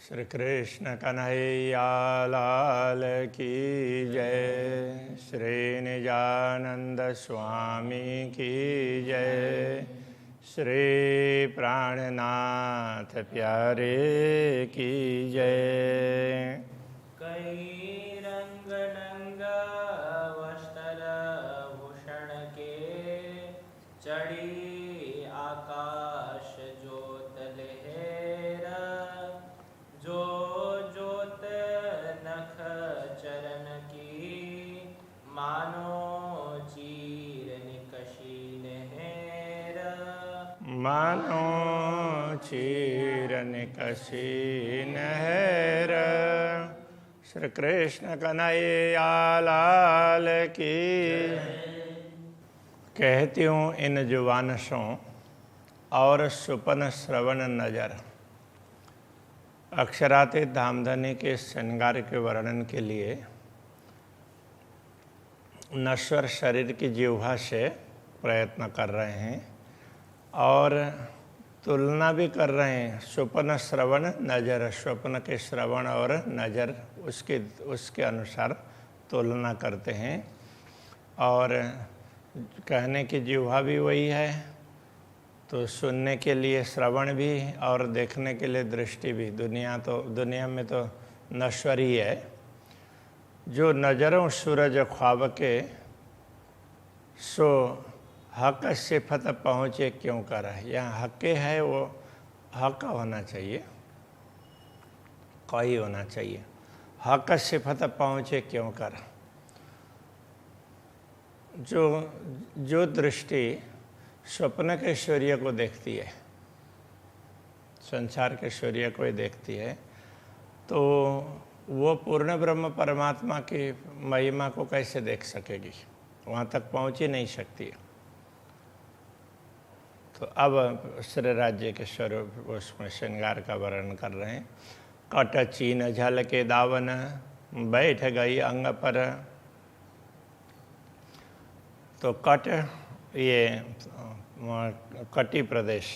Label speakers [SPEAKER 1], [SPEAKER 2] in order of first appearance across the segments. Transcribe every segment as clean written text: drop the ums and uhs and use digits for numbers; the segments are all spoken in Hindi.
[SPEAKER 1] श्री कृष्ण कन्हैया लाल की जय। श्री निजानंद स्वामी की जय। श्री प्राणनाथ प्यारे की जय।
[SPEAKER 2] कई रंग नंगा वस्त्र भूषण के चढ़ी आकाश जोत लहरा, जो जोत नख चरण की मानो चीर निकशी नहरा।
[SPEAKER 1] मानो चीर निकशी नहर। श्री कृष्ण कन्हैया लाल की। कहती हूँ इन जुबानसों और सुपन श्रवण नजर। अक्षरातीत धामधनी के श्रृंगार के वर्णन के लिए नश्वर शरीर की जिह्वा से प्रयत्न कर रहे हैं और तुलना भी कर रहे हैं। स्वप्न श्रवण नज़र, स्वप्न के श्रवण और नज़र उसके अनुसार तुलना करते हैं। और कहने की जिह्वा भी वही है, तो सुनने के लिए श्रवण भी और देखने के लिए दृष्टि भी। दुनिया में तो नश्वर ही है। जो नज़रों सूरज ख्वाब के, सो हक सिफत पहुँचे क्यों कर। यहाँ हक़ है, वो हक होना चाहिए, कही होना चाहिए। हक सिफत पहुँचे क्यों कर। जो दृष्टि स्वप्न के सूर्य को देखती है, संसार के सूर्य को ही देखती है, तो वो पूर्ण ब्रह्म परमात्मा की महिमा को कैसे देख सकेगी। वहाँ तक पहुँच ही नहीं सकती। तो अब श्री राज्य के स्वरूप उसमें श्रृंगार का वर्णन कर रहे हैं। कट चीन झल के दावन, बैठ गई अंग पर। तो कट, ये कटी प्रदेश,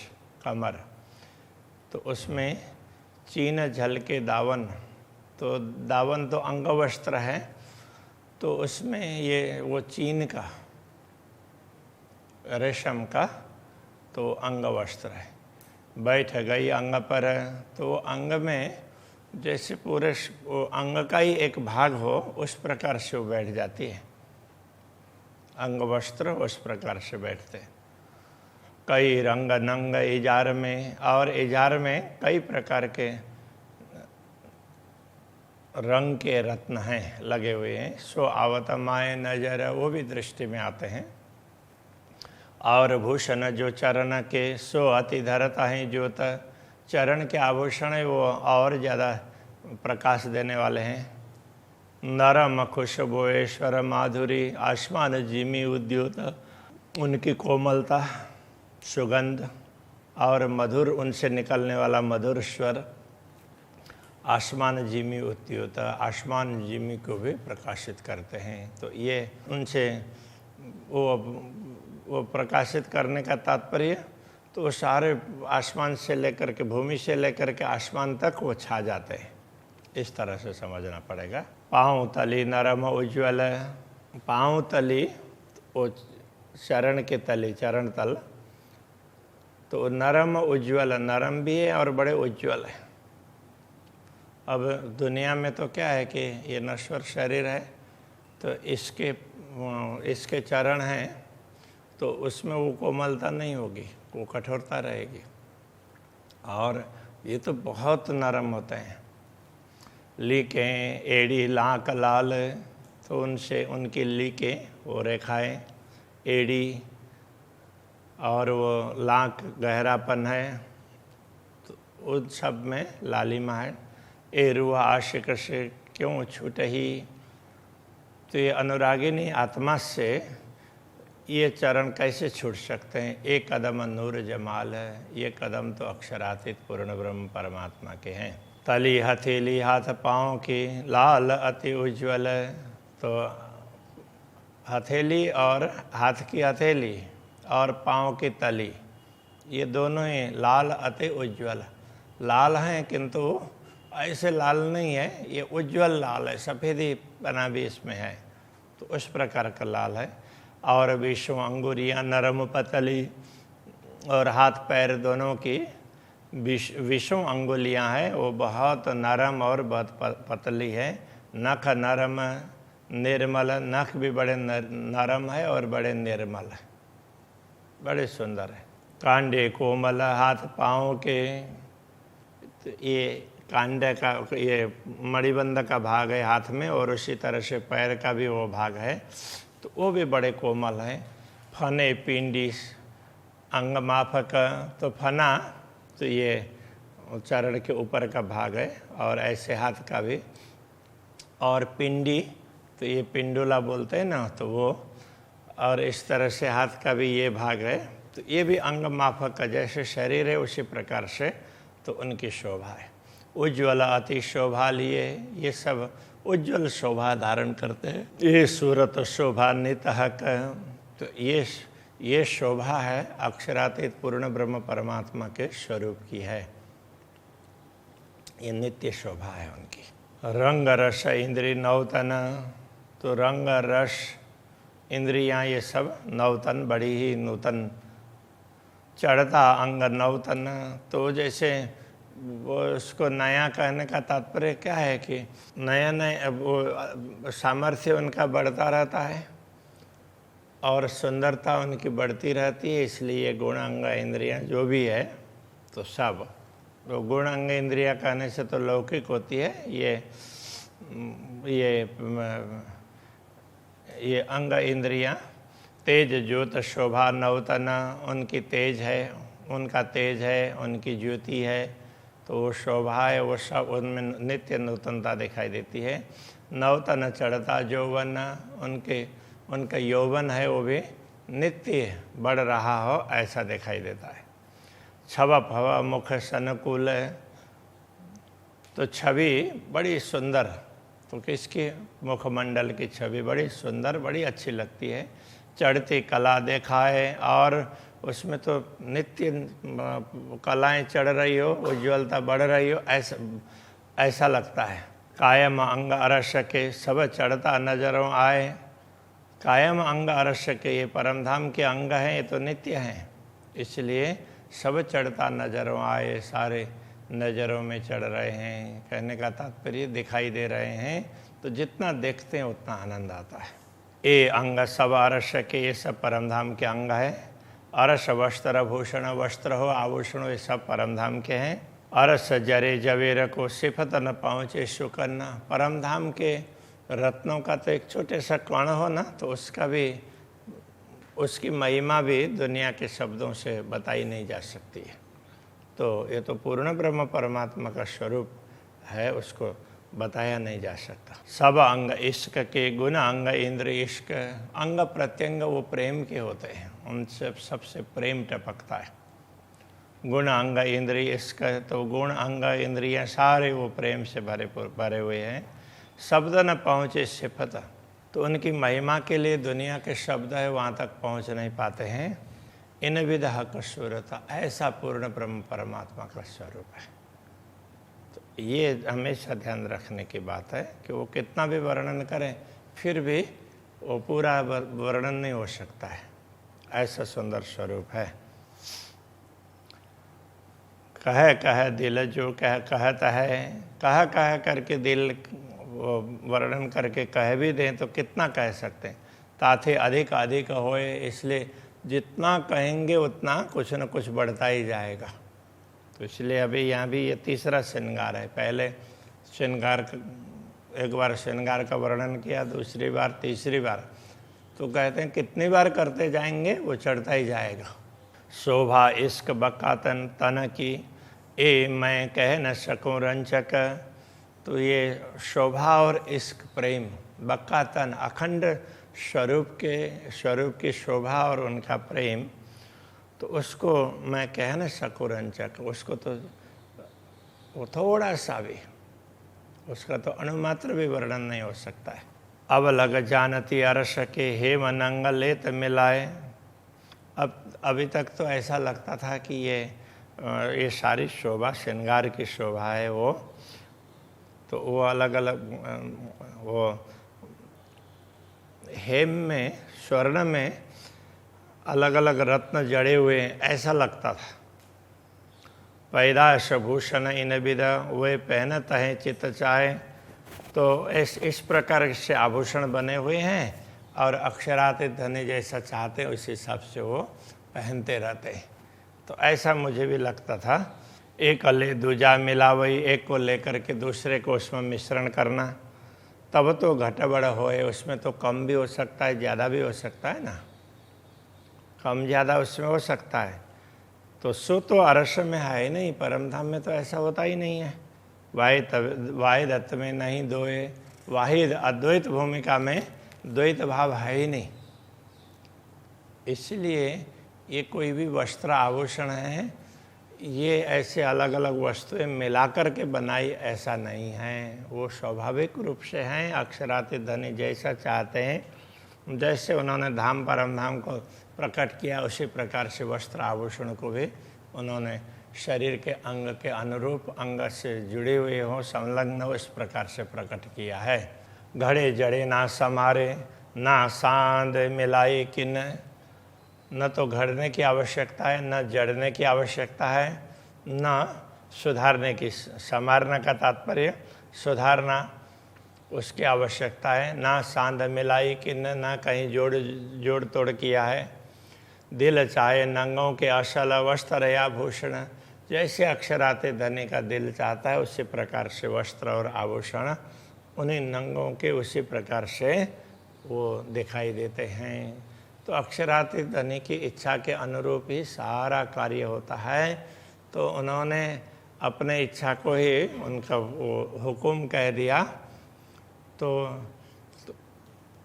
[SPEAKER 1] कमर, तो उसमें चीन झल के दावन। तो दावन तो अंग वस्त्र है, तो उसमें ये वो चीन का, रेशम का तो अंग वस्त्र है। बैठ गई अंग पर, तो अंग में जैसे पूरे अंग का ही एक भाग हो, उस प्रकार से वो बैठ जाती है। अंग वस्त्र उस प्रकार से बैठते। कई रंग नंग इजार में, और इजार में कई प्रकार के रंग के रत्न हैं, लगे हुए हैं। सो आवत माए नजर, वो भी दृष्टि में आते हैं। और भूषण जो चरण के, सो अति धरता है ज्योत। चरण के आभूषण है वो और ज़्यादा प्रकाश देने वाले हैं। नरम खुशबुएश्वर माधुरी, आसमान जिमी उद्योत। उनकी कोमलता, सुगंध और मधुर, उनसे निकलने वाला मधुर स्वर आसमान जिमी उद्योत, आसमान जिमी को भी प्रकाशित करते हैं। तो ये उनसे वो प्रकाशित करने का तात्पर्य, तो सारे आसमान से लेकर के, भूमि से लेकर के आसमान तक वो छा जाते हैं। इस तरह से समझना पड़ेगा। पाँव तली नरम उज्ज्वल। पाँव तली, वो चरण के तली, चरण तल, तो नरम उज्ज्वल, नरम भी है और बड़े उज्ज्वल है। अब दुनिया में तो क्या है कि ये नश्वर शरीर है, तो इसके चरण हैं, तो उसमें वो कोमलता नहीं होगी, वो कठोरता रहेगी। और ये तो बहुत नरम होते हैं। लीकें एड़ी लाक लाल, तो उनसे उनकी लीकें, वो रेखाएं, एड़ी और वो लाक गहरापन है, तो उन सब में लालिमा है। एरुआ आशिक से क्यों छूट ही। तो ये अनुरागिनी आत्मा से ये चरण कैसे छूट सकते हैं। एक कदम नूर जमाल है, ये कदम तो अक्षरातीत पूर्ण ब्रह्म परमात्मा के हैं। तली हथेली हाथ पाँव की, लाल अति उज्ज्वल। तो हथेली और हाथ की हथेली और पाँव की तली, ये दोनों ही लाल अति उज्ज्वल। लाल हैं किंतु ऐसे लाल नहीं है, ये उज्जवल लाल है, सफ़ेदी बना भी इसमें है, तो उस प्रकार का लाल है। और विषम अंगुरियाँ नरम पतली, और हाथ पैर दोनों की विषम अंगुलियाँ हैं, वो बहुत नरम और बहुत पतली है। नख नरम निर्मल, नख भी बड़े नरम है और बड़े निर्मल है, बड़े सुंदर है। कांडे कोमल, हाथ पाँव के, तो ये कांडे का ये मणिबंध का भाग है हाथ में, और उसी तरह से पैर का भी वो भाग है, तो वो भी बड़े कोमल हैं। फने पिंडी अंग माफक, तो फना तो ये चरण के ऊपर का भाग है, और ऐसे हाथ का भी। और पिंडी तो ये पिंडुला बोलते हैं ना, तो वो, और इस तरह से हाथ का भी ये भाग है, तो ये भी अंग माफक का जैसे शरीर है उसी प्रकार से तो उनकी शोभा है। उज्ज्वल अति शोभा लिए, ये सब उज्ज्वल शोभा धारण करते हैं। ये सूरत शोभा नितहक, तो ये शोभा है अक्षरातीत पूर्ण ब्रह्म परमात्मा के स्वरूप की है, ये नित्य शोभा है उनकी। रंग रस इंद्रिय नवतन, तो रंग रस इंद्रियां ये सब नवतन, बड़ी ही नूतन। चढ़ता अंग नवतन, तो जैसे वो उसको नया कहने का तात्पर्य क्या है कि नया नया वो सामर्थ्य उनका बढ़ता रहता है और सुंदरता उनकी बढ़ती रहती है, इसलिए गुण अंग इंद्रियां जो भी है तो सब, तो गुण अंग इंद्रियां कहने से तो लौकिक होती है, ये अंग इंद्रियां। तेज ज्योत शोभा नवतन, उनकी तेज है, उनका तेज है, उनकी ज्योति है, तो वो शोभा है, वो सब उनमें नित्य नूतनता दिखाई देती है। नवतन चढ़ता यौवन, उनका यौवन है वो भी नित्य बढ़ रहा हो ऐसा दिखाई देता है। छव भव मुख सनकुल, तो छवि बड़ी सुंदर, तो किसकी मुखमंडल की छवि बड़ी सुंदर, बड़ी अच्छी लगती है। चढ़ती कला दिखाए, और उसमें तो नित्य कलाएं चढ़ रही हो, उज्ज्वलता बढ़ रही हो, ऐसा लगता है। कायम अंग अरस के, सब चढ़ता नजरों आए। कायम अंग अरस के, ये परमधाम के अंग हैं, ये तो नित्य हैं, इसलिए सब चढ़ता नजरों आए, सारे नज़रों में चढ़ रहे हैं। कहने का तात्पर्य दिखाई दे रहे हैं, तो जितना देखते हैं उतना आनंद आता है। ये अंग सब अरस के, ये सब परमधाम के अंग है। अरस वस्त्र भूषण, वस्त्र हो आभूषण, ये सब परमधाम के हैं। अरस जरे जवेर को सिफत न पहुँचे शुकन्ना, परमधाम के रत्नों का तो एक छोटे सा कण हो ना, तो उसका भी, उसकी महिमा भी दुनिया के शब्दों से बताई नहीं जा सकती है। तो ये तो पूर्ण ब्रह्म परमात्मा का स्वरूप है, उसको बताया नहीं जा सकता। सब अंग इश्क के, गुण अंग इंद्र इश्क, अंग प्रत्यंग वो प्रेम के होते हैं, उनसे सबसे प्रेम टपकता है। गुण अंग इंद्रिय इश्क, तो गुण अंग इंद्रियां सारे वो प्रेम से भरे हुए हैं। शब्द न पहुँचे सिफत, तो उनकी महिमा के लिए दुनिया के शब्द है वहाँ तक पहुँच नहीं पाते हैं। इन विध हक सूरता, ऐसा पूर्ण ब्रह्म परमात्मा का स्वरूप है। तो ये हमेशा ध्यान रखने की बात है कि वो कितना भी वर्णन करें फिर भी वो पूरा वर्णन नहीं हो सकता है, ऐसा सुंदर स्वरूप है। कह दिल जो कहता है, कह करके दिल वो वर्णन करके कह भी दें तो कितना कह सकते हैं, ताथे अधिक अधिक होए, इसलिए जितना कहेंगे उतना कुछ न कुछ बढ़ता ही जाएगा। तो इसलिए अभी यहाँ भी ये तीसरा श्रृंगार है। पहले श्रृंगार, एक बार श्रृंगार का वर्णन किया, दूसरी बार, तीसरी बार, तो कहते हैं कितनी बार करते जाएंगे वो चढ़ता ही जाएगा। शोभा इश्क बक्का तन की, ए मैं कह न सकूँ रंचक, तो ये शोभा और इश्क प्रेम, बक्का तन अखंड स्वरूप की शोभा और उनका प्रेम, तो उसको मैं कह न सकूँ रंचक, उसको तो वो थोड़ा सा भी, उसका तो अणुमात्र भी वर्णन नहीं हो सकता है। अब लग जानती अरस के, हे मनंग लेत मिलाए, अब अभी तक तो ऐसा लगता था कि ये सारी शोभा श्रृंगार की शोभा है, वो तो वो अलग अलग वो हेम में, स्वर्ण में अलग अलग रत्न जड़े हुए हैं ऐसा लगता था। पैदाश भूषण इन विदा वे पहनता है चित्त चाहे। तो इस प्रकार से आभूषण बने हुए हैं और अक्षरात धनी जैसा चाहते उस हिसाब से वो पहनते रहते। तो ऐसा मुझे भी लगता था। एक अले दूजा मिलावई, एक को लेकर के दूसरे को उसमें मिश्रण करना, तब तो घटबड़ होए। उसमें तो कम भी हो सकता है, ज़्यादा भी हो सकता है ना, कम ज़्यादा उसमें हो सकता है। तो सो तो अरस में है ही नहीं, परम धाम में तो ऐसा होता ही नहीं है। वाहिद अत्व में नहीं दोए, वाहिद अद्वैत भूमिका में द्वैत भाव है ही नहीं। इसलिए ये कोई भी वस्त्र आभूषण है, ये ऐसे अलग अलग वस्तुएं मिलाकर के बनाई ऐसा नहीं है। वो स्वाभाविक रूप से हैं, अक्षरात धनी जैसा चाहते हैं, जैसे उन्होंने धाम परम धाम को प्रकट किया उसी प्रकार से वस्त्र आभूषण को भी उन्होंने शरीर के अंग के अनुरूप, अंग से जुड़े हुए हों, संलग्न हो, इस प्रकार से प्रकट किया है। घड़े जड़े ना समारे, ना सांद मिलाए किन। न तो घड़ने की आवश्यकता है, न जड़ने की आवश्यकता है, न सुधारने की। संवारना का तात्पर्य सुधारना, उसकी आवश्यकता है। ना सांद मिलाई किन, ना कहीं जोड़ तोड़ किया है। दिल चाहे नंगों के असल वस्त्र या भूषण। जैसे अक्षराते धनी का दिल चाहता है उसी प्रकार से वस्त्र और आभूषण उन्हीं नंगों के उसी प्रकार से वो दिखाई देते हैं। तो अक्षराते धनी की इच्छा के अनुरूप ही सारा कार्य होता है। तो उन्होंने अपने इच्छा को ही उनका वो हुक्म कह दिया, तो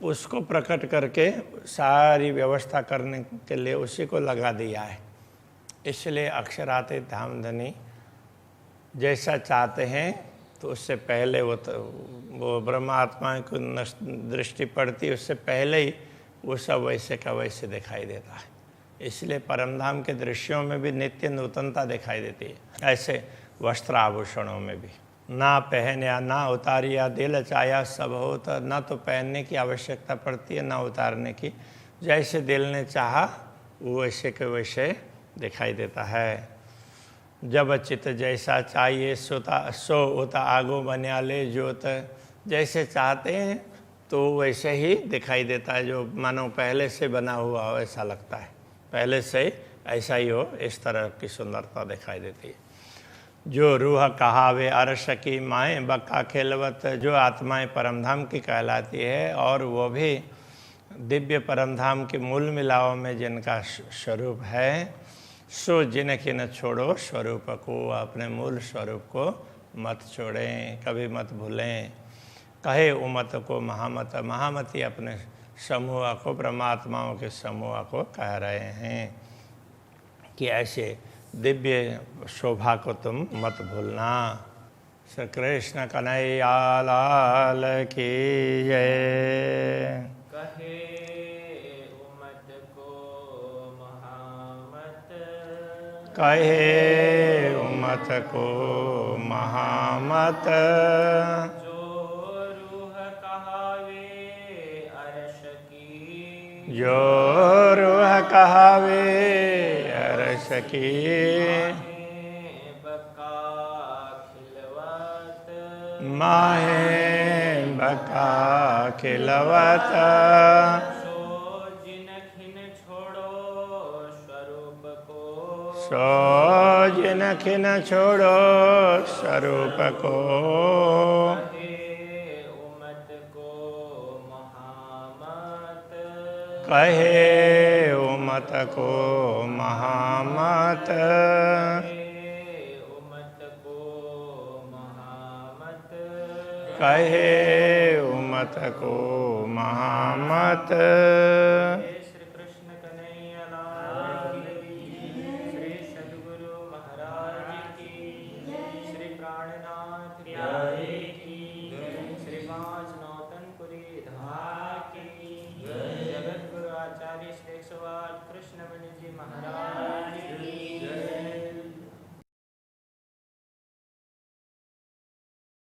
[SPEAKER 1] उसको प्रकट करके सारी व्यवस्था करने के लिए उसी को लगा दिया है। इसलिए अक्षराते धाम धनी जैसा चाहते हैं, तो उससे पहले वो ब्रह्मात्मा को दृष्टि पड़ती, उससे पहले ही वो सब वैसे का वैसे दिखाई देता है। इसलिए परमधाम के दृश्यों में भी नित्य नूतनता दिखाई देती है। ऐसे वस्त्र आभूषणों में भी ना पहन या ना उतारिया दिल चाया सब होता। ना तो पहनने की आवश्यकता पड़ती है, ना उतारने की। जैसे दिल ने चाहा वो वैसे के वैसे दिखाई देता है। जब चित जैसा चाहिए सो उता आगो बन्याले जोत। जैसे चाहते हैं तो वैसे ही दिखाई देता है, जो मानो पहले से बना हुआ हो ऐसा लगता है, पहले से ऐसा ही हो, इस तरह की सुंदरता दिखाई देती है। जो रूह कहावे अर्श की माएँ बक्का खेलवत। जो आत्माएं परमधाम की कहलाती है और वो भी दिव्य परमधाम के मूल मिलाव में जिनका स्वरूप है, सो जिनकी न छोड़ो स्वरूप को। अपने मूल स्वरूप को मत छोड़ें, कभी मत भूलें। कहे उमत को महामत। महामती अपने समूह को, परमात्माओं के समूह को कह रहे हैं कि ऐसे दिव्य शोभा को तुम मत भूलना। श्री कृष्ण कन्हैया लाल की जय।
[SPEAKER 2] कहे उमत को महामत।
[SPEAKER 1] कहे उमत को महामत।
[SPEAKER 2] जो रूह कहावे अर्श की।
[SPEAKER 1] जो रूह कहावे अर्श की।
[SPEAKER 2] बका खिलवत।
[SPEAKER 1] माहे बका खिलवत।
[SPEAKER 2] सो जिनखिन छोड़ो स्वरूप को।
[SPEAKER 1] सो जिनखिन छोड़ो स्वरूप को।
[SPEAKER 2] कहे उमत को महामत।
[SPEAKER 1] कहे उमत को महामत।
[SPEAKER 2] उमत को महामत।
[SPEAKER 1] कहे उमत को महामत।